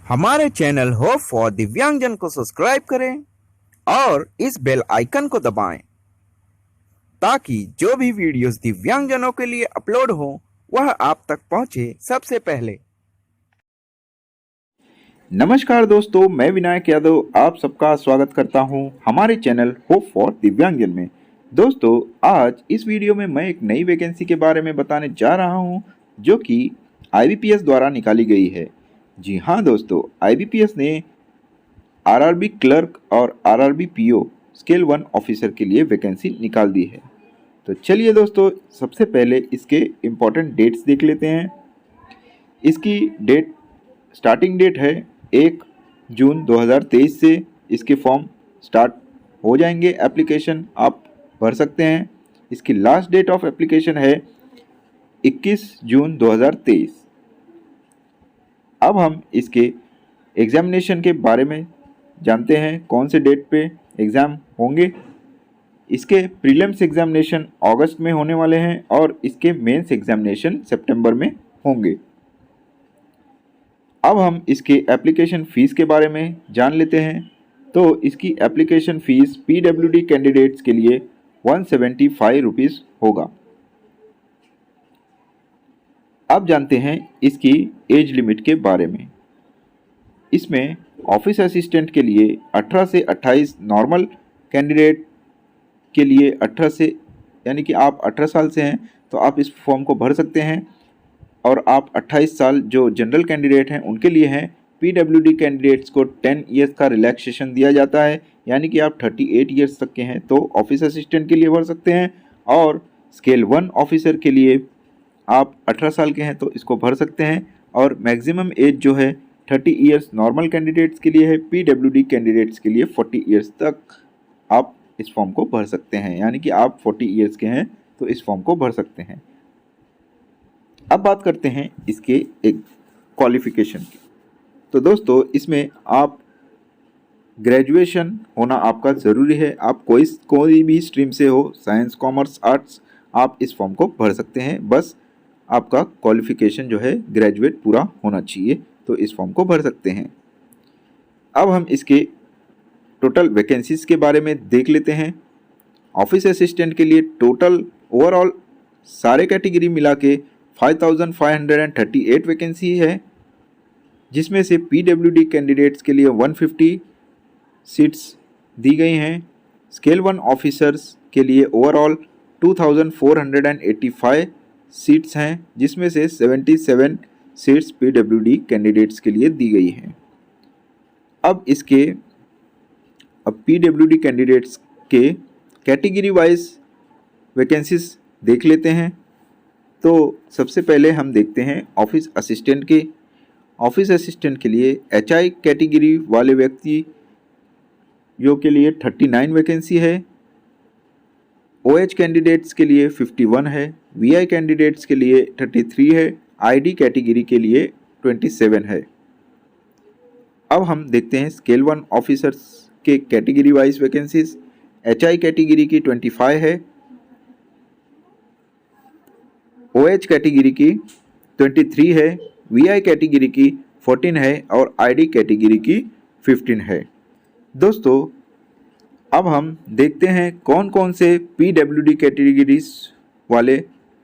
हमारे channel hope for दिव्यांगजन को सब्सक्राइब करें और इस बेल आइकन को दबाएं ताकि जो भी वीडियोस दिव्यांगजनों के लिए अपलोड हो वह आप तक पहुंचे सबसे पहले। नमस्कार दोस्तों, मैं विनायक यादव आप सबका स्वागत करता हूं हमारे चैनल होप फॉर दिव्यांगजन में। दोस्तों, आज इस वीडियो में मैं एक नई वैकेंसी के बारे में बताने जा रहा हूं जो कि IBPS द्वारा निकाली गई है। जी हाँ दोस्तों, IBPS ने RRB क्लर्क और RRB PO स्केल 1 ऑफिसर के लिए वैकेंसी निकाल दी है। तो चलिए दोस्तों, सबसे पहले इसके इम्पोर्टेंट डेट्स देख लेते हैं। इसकी स्टार्टिंग डेट है 1 जून 2023 से इसके फॉर्म स्टार्ट हो जाएंगे, एप्लीकेशन आप भर सकते हैं। इसकी लास्ट डेट ऑफ एप्लीकेशन है 21 जून 2023। अब हम इसके एग्जामिनेशन के बारे में जानते हैं, कौन से डेट पे एग्ज़ाम होंगे। इसके प्रीलिम्स एग्जामिनेशन अगस्त में होने वाले हैं और इसके मेंस एग्जामिनेशन सितंबर में होंगे। अब हम इसके एप्लीकेशन फ़ीस के बारे में जान लेते हैं। तो इसकी एप्लीकेशन फ़ीस PWD कैंडिडेट्स के लिए 175 रुपीज़ होगा। अब जानते हैं इसकी एज लिमिट के बारे में। इसमें ऑफिस असिस्टेंट के लिए 18 से 28, नॉर्मल कैंडिडेट के लिए 18 से, यानी कि आप 18 साल से हैं तो आप इस फॉर्म को भर सकते हैं, और आप 28 साल जो जनरल कैंडिडेट हैं उनके लिए हैं। PWD कैंडिडेट्स को 10 ईयर्स का रिलैक्सेशन दिया जाता है, यानी कि आप 38 ईयर्स तक के हैं तो ऑफिस असिस्टेंट के लिए भर सकते हैं, और स्केल 1 ऑफिसर के लिए आप 18 साल के हैं तो इसको भर सकते हैं। और मैक्सिमम एज जो है 30 ईयर्स नॉर्मल कैंडिडेट्स के लिए है, PWD कैंडिडेट्स के लिए 40 ईयर्स तक आप इस फॉर्म को भर सकते हैं, यानी कि आप 40 ईयर्स के हैं तो इस फॉर्म को भर सकते हैं। अब बात करते हैं इसके एक क्वालिफ़िकेशन की। तो दोस्तों, इसमें आप ग्रेजुएशन होना आपका ज़रूरी है। आप कोई भी स्ट्रीम से हो, साइंस, कॉमर्स, आर्ट्स, आप इस फॉर्म को भर सकते हैं। बस आपका क्वालिफ़िकेशन जो है ग्रेजुएट पूरा होना चाहिए तो इस फॉर्म को भर सकते हैं। अब हम इसके टोटल वैकेंसीज़ के बारे में देख लेते हैं। ऑफिस असिस्टेंट के लिए टोटल ओवरऑल सारे कैटेगरी मिला के 5538 वैकेंसी है, जिसमें से PWD कैंडिडेट्स के लिए 150 सीट्स दी गई हैं। स्केल 1 ऑफिसर्स के लिए ओवरऑल 2485 सीट्स हैं, जिसमें से 77 सीट्स PWD कैंडिडेट्स के लिए दी गई हैं। अब PWD कैंडिडेट्स के कैटेगरी वाइज वैकेंसीज देख लेते हैं। तो सबसे पहले हम देखते हैं ऑफिस असिस्टेंट के। ऑफिस असिस्टेंट के लिए HI कैटेगरी वाले व्यक्ति जो के लिए 39 वैकेंसी है, OH कैंडिडेट्स के लिए 51 है, VI कैंडिडेट्स के लिए 33 है, ID कैटेगरी के लिए 27 है। अब हम देखते हैं स्केल 1 ऑफिसर्स के category wise vacancies. HI category की 25 है, OH कैटेगरी की 23 है, VI कैटेगरी की 14 है और ID कैटेगरी की 15 है। दोस्तों, अब हम देखते हैं कौन कौन से PWD कैटेगरीज वाले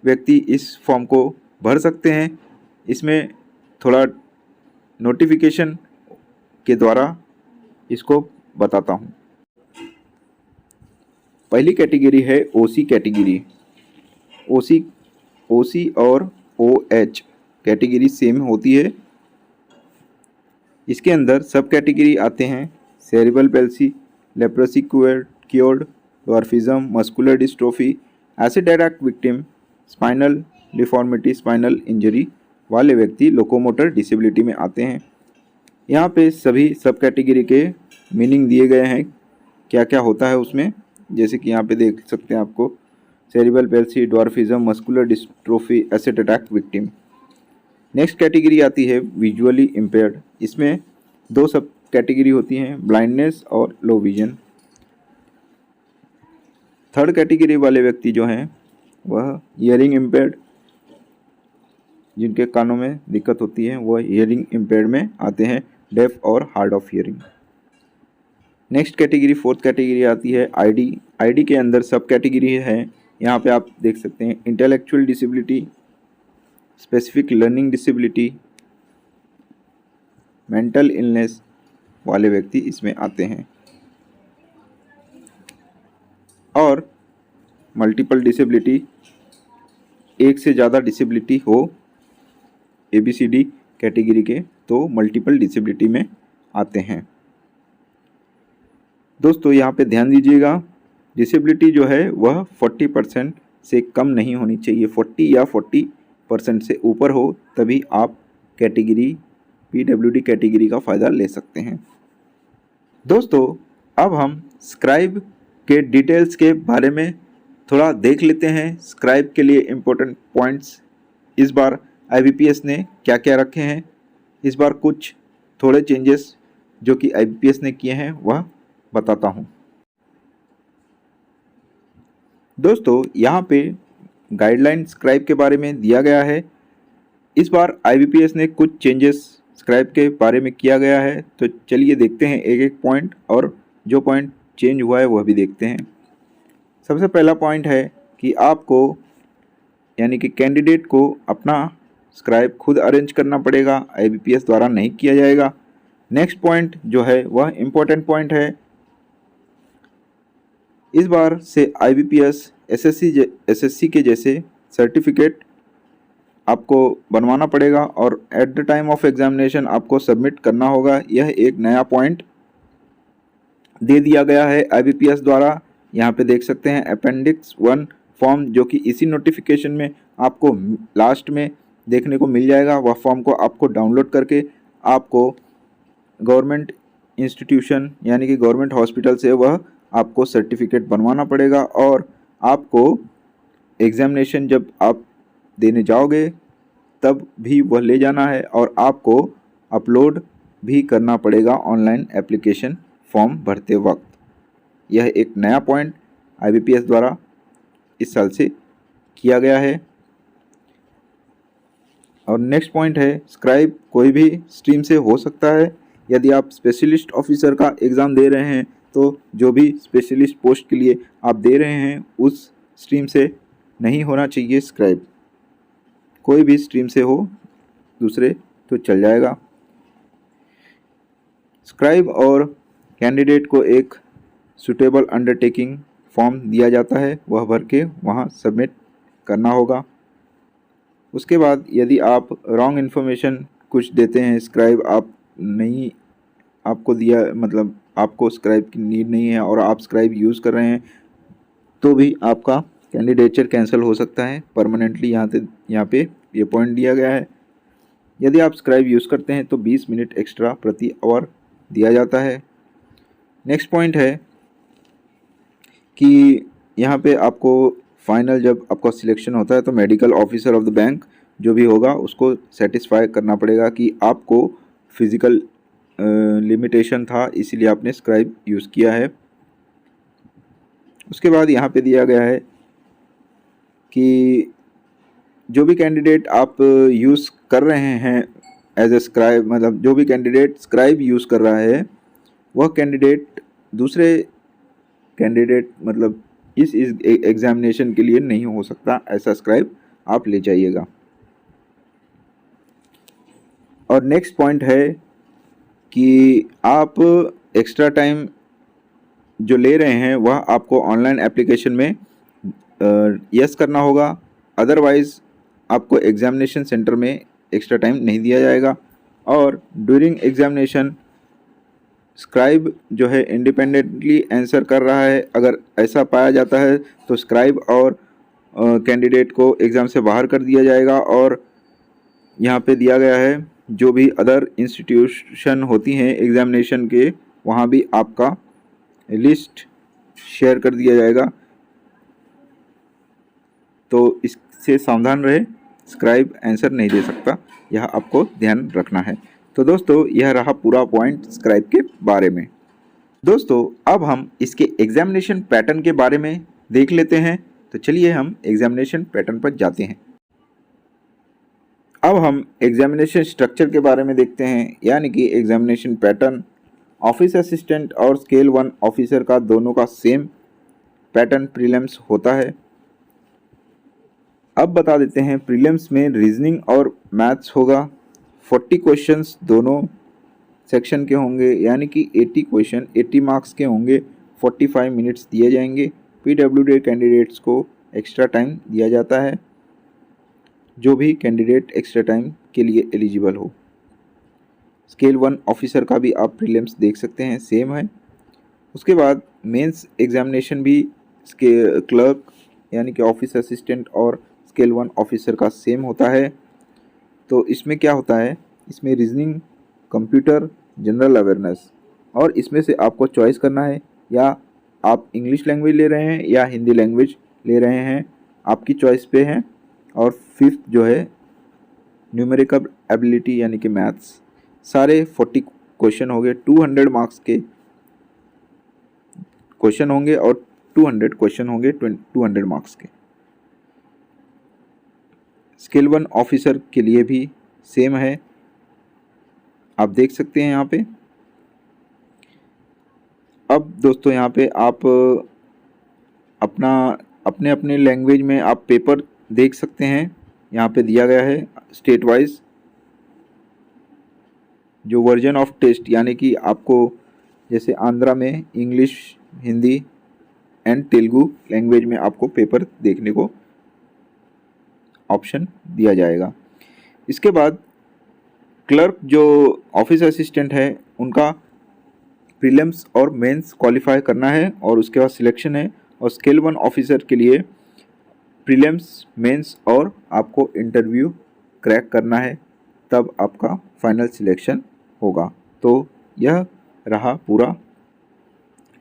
व्यक्ति इस फॉर्म को भर सकते हैं। इसमें थोड़ा नोटिफिकेशन के द्वारा इसको बताता हूँ। पहली कैटेगरी है OC कैटेगरी। OC और OH कैटेगरी सेम होती है। इसके अंदर सब कैटेगरी आते हैं: cerebral palsy, leprosy cured, dwarfism, muscular dystrophy, acid attack victim, spinal deformity, spinal injury वाले व्यक्ति लोकोमोटर डिसेबिलिटी में आते हैं। यहाँ पे सभी सब कैटेगरी के मीनिंग दिए गए हैं, क्या क्या होता है उसमें, जैसे कि यहाँ पे देख सकते हैं आपको: cerebral palsy, dwarfism, muscular dystrophy, acid attack victim. Next category आती है विजुअली इम्पेयर्ड। इसमें 2 सब कैटेगरी होती हैं, ब्लाइंडनेस और लो विजन। थर्ड कैटेगरी वाले व्यक्ति जो हैं वह हियरिंग इम्पेयर्ड, जिनके कानों में दिक्कत होती है, वह हियरिंग इम्पेयर्ड में आते हैं। डेफ और hard of hearing. Next category, fourth category आती है आईडी। आईडी के अंदर सब कैटेगरी है, यहाँ पे आप देख सकते हैं intellectual disability, specific learning disability, mental illness वाले व्यक्ति इसमें आते हैं, और मल्टीपल डिसेबिलिटी, एक से ज़्यादा डिसेबिलिटी हो ABCD कैटेगरी के तो मल्टीपल डिसेबिलिटी में आते हैं। दोस्तों यहाँ पे ध्यान दीजिएगा, डिसेबिलिटी जो है वह 40% से कम नहीं होनी चाहिए, 40 या 40% से ऊपर हो तभी आप कैटेगरी PWD कैटेगरी का फ़ायदा ले सकते हैं। दोस्तों अब हम स्क्राइब के डिटेल्स के बारे में थोड़ा देख लेते हैं। स्क्राइब के लिए इम्पोर्टेंट पॉइंट्स इस बार IBPS ने क्या क्या रखे हैं, इस बार कुछ थोड़े चेंजेस जो कि IBPS ने किए हैं वह बताता हूँ। दोस्तों यहाँ पे गाइडलाइन स्क्राइब के बारे में दिया गया है। इस बार IBPS ने कुछ चेंजेस स्क्राइब के बारे में किया गया है, तो चलिए देखते हैं एक एक पॉइंट, और जो पॉइंट चेंज हुआ है वह भी देखते हैं। सबसे पहला पॉइंट है कि आपको यानी कि कैंडिडेट को अपना स्क्राइब खुद अरेंज करना पड़ेगा, IBPS द्वारा नहीं किया जाएगा। नेक्स्ट पॉइंट जो है वह इम्पोर्टेंट पॉइंट है। इस बार से IBPS SSC के जैसे सर्टिफिकेट आपको बनवाना पड़ेगा और at the time of examination आपको सबमिट करना होगा। यह एक नया पॉइंट दे दिया गया है IBPS द्वारा। यहाँ पे देख सकते हैं अपेंडिक्स 1 फॉर्म, जो कि इसी नोटिफिकेशन में आपको लास्ट में देखने को मिल जाएगा। वह फॉर्म को आपको डाउनलोड करके आपको गवर्नमेंट इंस्टीट्यूशन यानी कि गवर्नमेंट हॉस्पिटल से वह आपको सर्टिफिकेट बनवाना पड़ेगा, और आपको एग्जामिनेशन जब आप देने जाओगे तब भी वह ले जाना है, और आपको अपलोड भी करना पड़ेगा ऑनलाइन एप्लीकेशन फॉर्म भरते वक्त। यह एक नया पॉइंट IBPS द्वारा इस साल से किया गया है। और नेक्स्ट पॉइंट है स्क्राइब कोई भी स्ट्रीम से हो सकता है। यदि आप स्पेशलिस्ट ऑफिसर का एग्ज़ाम दे रहे हैं तो जो भी स्पेशलिस्ट पोस्ट के लिए आप दे रहे हैं उस स्ट्रीम से नहीं होना चाहिए स्क्राइब, कोई भी स्ट्रीम से हो दूसरे तो चल जाएगा। स्क्राइब और कैंडिडेट को एक सुटेबल अंडरटेकिंग फॉर्म दिया जाता है, वह भर के वहाँ सबमिट करना होगा। उसके बाद यदि आप रॉन्ग इन्फॉर्मेशन कुछ देते हैं, स्क्राइब आप नहीं आपको दिया, मतलब आपको स्क्राइब की नीड नहीं है और आप स्क्राइब यूज़ कर रहे हैं, तो भी आपका कैंडिडेचर कैंसिल हो सकता है परमानेंटली। यहाँ पे ये पॉइंट दिया गया है। यदि आप स्क्राइब यूज़ करते हैं तो 20 मिनट एक्स्ट्रा प्रति आवर दिया जाता है। नेक्स्ट पॉइंट है कि यहाँ पे आपको फाइनल जब आपका सिलेक्शन होता है तो medical officer of the bank जो भी होगा उसको सेटिस्फाई करना पड़ेगा कि आपको फिज़िकल लिमिटेशन था, इसीलिए आपने स्क्राइब यूज़ किया है। उसके बाद यहाँ पे दिया गया है कि जो भी कैंडिडेट आप यूज़ कर रहे हैं एज ए स्क्राइब, मतलब जो भी कैंडिडेट स्क्राइब यूज़ कर रहा है वह कैंडिडेट दूसरे कैंडिडेट मतलब इस एग्जामिनेशन के लिए नहीं हो सकता, ऐसा स्क्राइब आप ले जाइएगा। और नेक्स्ट पॉइंट है कि आप एक्स्ट्रा टाइम जो ले रहे हैं वह आपको ऑनलाइन एप्लीकेशन में यस करना होगा, अदरवाइज़ आपको एग्जामिनेशन सेंटर में एक्स्ट्रा टाइम नहीं दिया जाएगा। और ड्यूरिंग एग्जामिनेशन स्क्राइब जो है इंडिपेंडेंटली आंसर कर रहा है, अगर ऐसा पाया जाता है तो स्क्राइब और कैंडिडेट को एग्ज़ाम से बाहर कर दिया जाएगा। और यहाँ पे दिया गया है जो भी अदर इंस्टीट्यूशन होती हैं एग्ज़ामिनेशन के, वहाँ भी आपका लिस्ट शेयर कर दिया जाएगा, तो इससे सावधान रहे, स्क्राइब आंसर नहीं दे सकता, यह आपको ध्यान रखना है। तो दोस्तों यह रहा पूरा पॉइंट स्क्राइब के बारे में। दोस्तों अब हम इसके एग्जामिनेशन पैटर्न के बारे में देख लेते हैं, तो चलिए हम एग्जामिनेशन पैटर्न पर जाते हैं। अब हम एग्जामिनेशन स्ट्रक्चर के बारे में देखते हैं, यानी कि एग्जामिनेशन पैटर्न। ऑफिस असिस्टेंट और स्केल 1 ऑफिसर का दोनों का सेम पैटर्न प्रीलिम्स होता है। अब बता देते हैं, प्रीलिम्स में रीजनिंग और मैथ्स होगा। 40 क्वेश्चंस दोनों सेक्शन के होंगे, यानी कि 80 क्वेश्चन 80 मार्क्स के होंगे। 45 मिनट्स दिए जाएंगे। पीडब्ल्यूडी कैंडिडेट्स को एक्स्ट्रा टाइम दिया जाता है, जो भी कैंडिडेट एक्स्ट्रा टाइम के लिए एलिजिबल हो। स्केल 1 ऑफिसर का भी आप प्रीलिम्स देख सकते हैं, सेम है। उसके बाद मेंस एग्जामिनेशन भी क्लर्क यानी कि ऑफिस असिस्टेंट और स्केल 1 ऑफिसर का सेम होता है। तो इसमें क्या होता है, इसमें रीजनिंग, कंप्यूटर, जनरल अवेयरनेस, और इसमें से आपको चॉइस करना है, या आप इंग्लिश लैंग्वेज ले रहे हैं या हिंदी लैंग्वेज ले रहे हैं, आपकी चॉइस पे है। और फिफ्थ जो है न्यूमेरिकल एबिलिटी यानी कि मैथ्स। सारे 40 क्वेश्चन हो गए। 200 मार्क्स के क्वेश्चन होंगे और 200 क्वेश्चन होंगे 200 मार्क्स के। स्केल 1 ऑफिसर के लिए भी सेम है, आप देख सकते हैं यहाँ पे। अब दोस्तों यहाँ पे आप अपने अपने लैंग्वेज में आप पेपर देख सकते हैं। यहाँ पे दिया गया है स्टेट वाइज जो वर्जन ऑफ टेस्ट, यानी कि आपको जैसे आंध्रा में English, Hindi and Telugu language में आपको पेपर देखने को ऑप्शन दिया जाएगा। इसके बाद क्लर्क जो ऑफिस असिस्टेंट है उनका प्रीलिम्स और मेंस क्वालिफाई करना है और उसके बाद सिलेक्शन है। और स्केल 1 ऑफिसर के लिए प्रीलिम्स, मेंस और आपको इंटरव्यू क्रैक करना है, तब आपका फाइनल सिलेक्शन होगा। तो यह रहा पूरा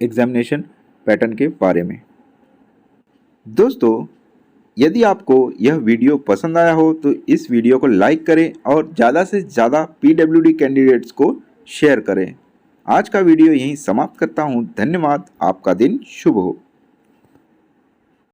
एग्जामिनेशन पैटर्न के बारे में। दोस्तों, यदि आपको यह वीडियो पसंद आया हो तो इस वीडियो को लाइक करें और ज़्यादा से ज़्यादा पीडब्ल्यूडी कैंडिडेट्स को शेयर करें। आज का वीडियो यहीं समाप्त करता हूँ। धन्यवाद। आपका दिन शुभ हो।